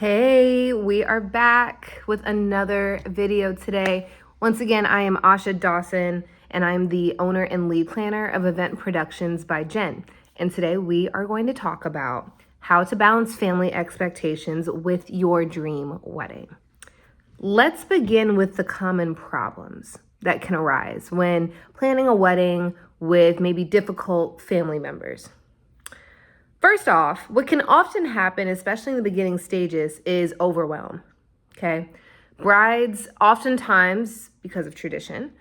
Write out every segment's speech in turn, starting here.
Hey, we are back with another video today. Once again, I am Asha Dawson, and I'm the owner and lead planner of Event Productions by Jen. And today we are going to talk about how to balance family expectations with your dream wedding. Let's begin with the common problems that can arise when planning a wedding with maybe difficult family members. First off, what can often happen, especially in the beginning stages, is overwhelm. Okay. Brides, oftentimes, because of tradition,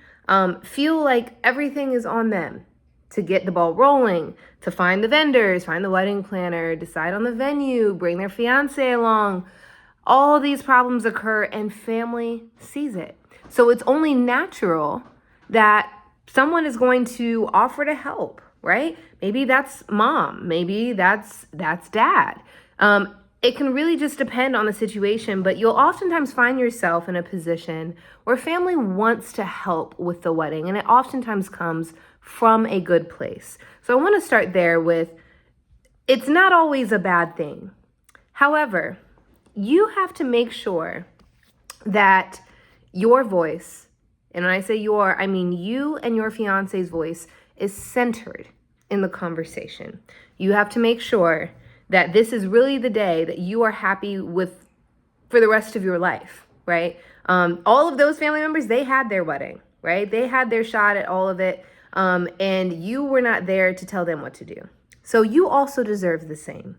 feel like everything is on them to get the ball rolling, to find the vendors, find the wedding planner, decide on the venue, bring their fiance along. All these problems occur and family sees it. So it's only natural that someone is going to offer to help, right? Maybe that's mom, maybe that's dad. It can really just depend on the situation, but you'll oftentimes find yourself in a position where family wants to help with the wedding, and it oftentimes comes from a good place. So I want to start there with, it's not always a bad thing. However, you have to make sure that your voice, and when I say your, I mean you and your fiance's voice, is centered in the conversation. You have to make sure that this is really the day that you are happy with for the rest of your life, right? All of those family members, they had their wedding, right? They had their shot at all of it, and you were not there to tell them what to do. So you also deserve the same.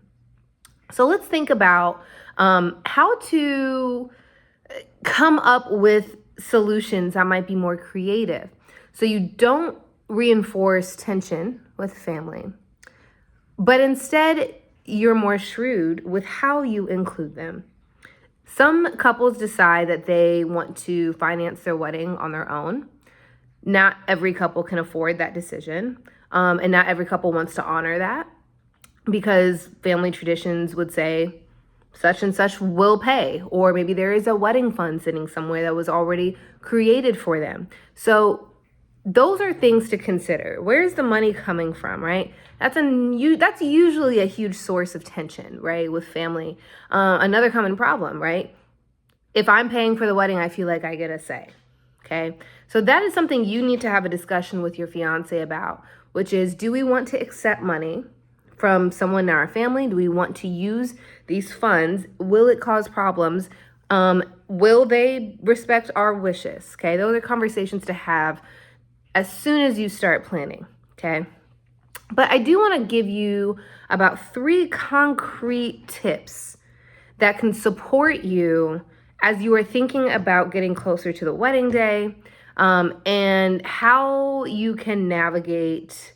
So let's think about how to come up with solutions that might be more creative. So you don't reinforce tension with family, but instead you're more shrewd with how you include them. Some couples decide that they want to finance their wedding on their own. Not every couple can afford that decision, and not every couple wants to honor that because family traditions would say such and such will pay, or maybe there is a wedding fund sitting somewhere that was already created for them. So those are things to consider. Where's the money coming from, right? That's usually a huge source of tension, right, with family. Another common problem, right? If I'm paying for the wedding, I feel like I get a say, okay? So that is something you need to have a discussion with your fiance about, which is, do we want to accept money from someone in our family? Do we want to use these funds? Will it cause problems? Will they respect our wishes? Okay, those are conversations to have as soon as you start planning, okay? But I do want to give you about 3 concrete tips that can support you as you are thinking about getting closer to the wedding day, and how you can navigate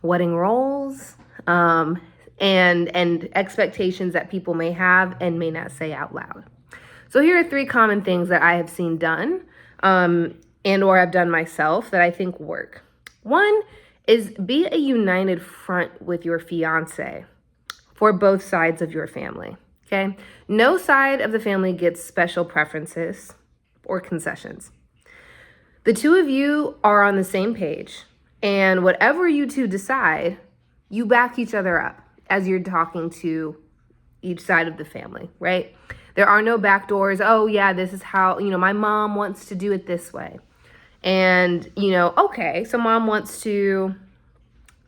wedding roles, and expectations that people may have and may not say out loud. So here are 3 common things that I have seen done, and or I've done myself that I think work. One is be a united front with your fiance for both sides of your family, okay? No side of the family gets special preferences or concessions. The two of you are on the same page, and whatever you two decide, you back each other up as you're talking to each side of the family, right? There are no back doors. Oh yeah, this is how, my mom wants to do it this way. And, okay, so mom wants to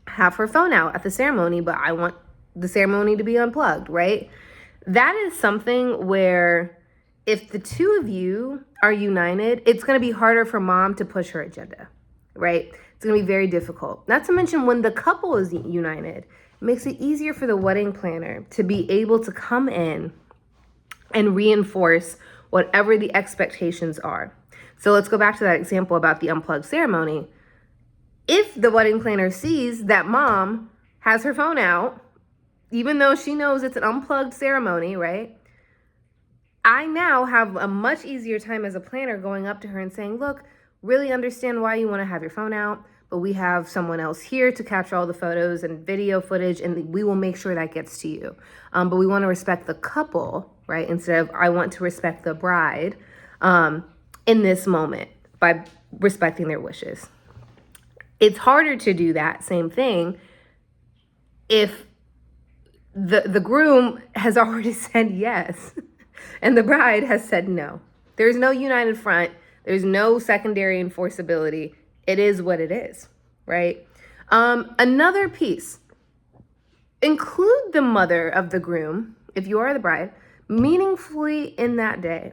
have her phone out at the ceremony, but I want the ceremony to be unplugged, right? That is something where if the two of you are united, it's going to be harder for mom to push her agenda, right? It's going to be very difficult. Not to mention when the couple is united, it makes it easier for the wedding planner to be able to come in and reinforce whatever the expectations are. So let's go back to that example about the unplugged ceremony. If the wedding planner sees that mom has her phone out, even though she knows it's an unplugged ceremony, right? I now have a much easier time as a planner going up to her and saying, look, really understand why you want to have your phone out, but we have someone else here to capture all the photos and video footage, and we will make sure that gets to you. But we want to respect the couple, right? Instead of I want to respect the bride in this moment by respecting their wishes. It's harder to do that same thing if the groom has already said yes, and the bride has said no. There's no united front. There's no secondary enforceability. It is what it is, right? Another piece, include the mother of the groom, if you are the bride, meaningfully in that day.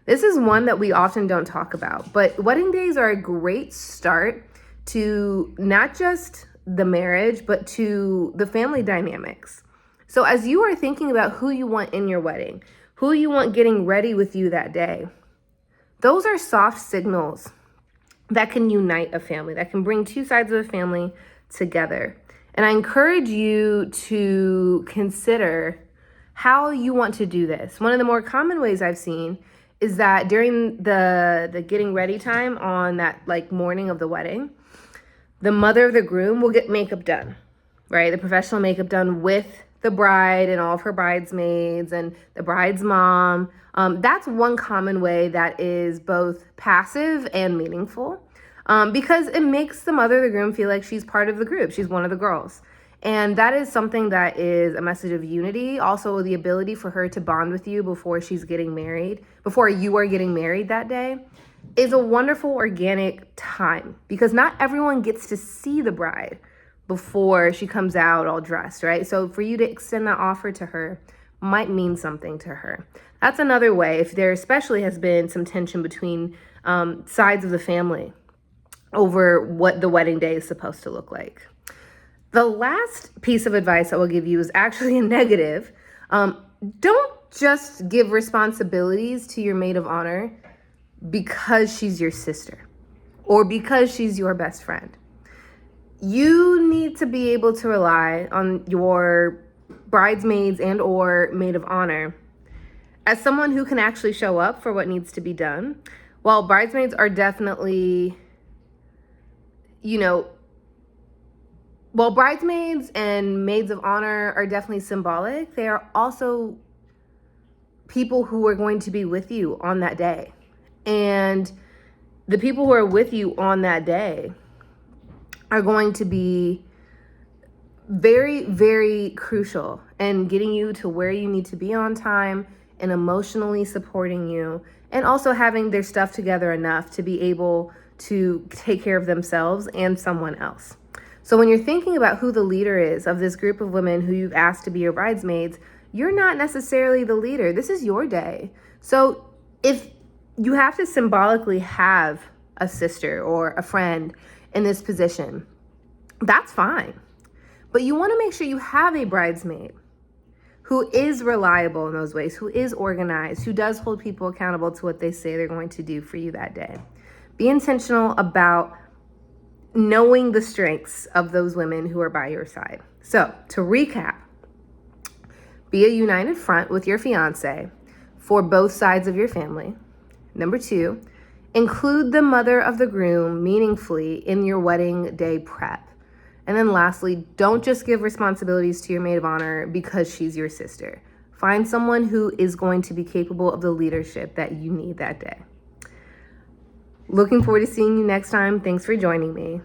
This is one that we often don't talk about, but wedding days are a great start to not just the marriage, but to the family dynamics. So as you are thinking about who you want in your wedding, who you want getting ready with you that day, those are soft signals that can unite a family, that can bring two sides of a family together. And I encourage you to consider how you want to do this. One of the more common ways I've seen is that during the getting ready time on that like morning of the wedding, the mother of the groom will get makeup done, right? The professional makeup done with the bride and all of her bridesmaids and the bride's mom. That's one common way that is both passive and meaningful, because it makes the mother of the groom feel like she's part of the group. She's one of the girls. And that is something that is a message of unity. Also, the ability for her to bond with you before she's getting married, before you are getting married that day, is a wonderful organic time, because not everyone gets to see the bride before she comes out all dressed, right? So for you to extend that offer to her might mean something to her. That's another way, if there especially has been some tension between sides of the family over what the wedding day is supposed to look like. The last piece of advice I will give you is actually a negative. Don't just give responsibilities to your maid of honor because she's your sister or because she's your best friend. You need to be able to rely on your bridesmaids and or maid of honor as someone who can actually show up for what needs to be done. While bridesmaids are definitely, while bridesmaids and maids of honor are definitely symbolic, they are also people who are going to be with you on that day. And the people who are with you on that day are going to be very, very crucial in getting you to where you need to be on time and emotionally supporting you, and also having their stuff together enough to be able to take care of themselves and someone else. So when you're thinking about who the leader is of this group of women who you've asked to be your bridesmaids, you're not necessarily the leader. This is your day. So if you have to symbolically have a sister or a friend in this position, that's fine. But you want to make sure you have a bridesmaid who is reliable in those ways, who is organized, who does hold people accountable to what they say they're going to do for you that day. Be intentional about knowing the strengths of those women who are by your side. So to recap, be a united front with your fiance for both sides of your family. Number 2, include the mother of the groom meaningfully in your wedding day prep. And then lastly, don't just give responsibilities to your maid of honor because she's your sister. Find someone who is going to be capable of the leadership that you need that day. Looking forward to seeing you next time. Thanks for joining me.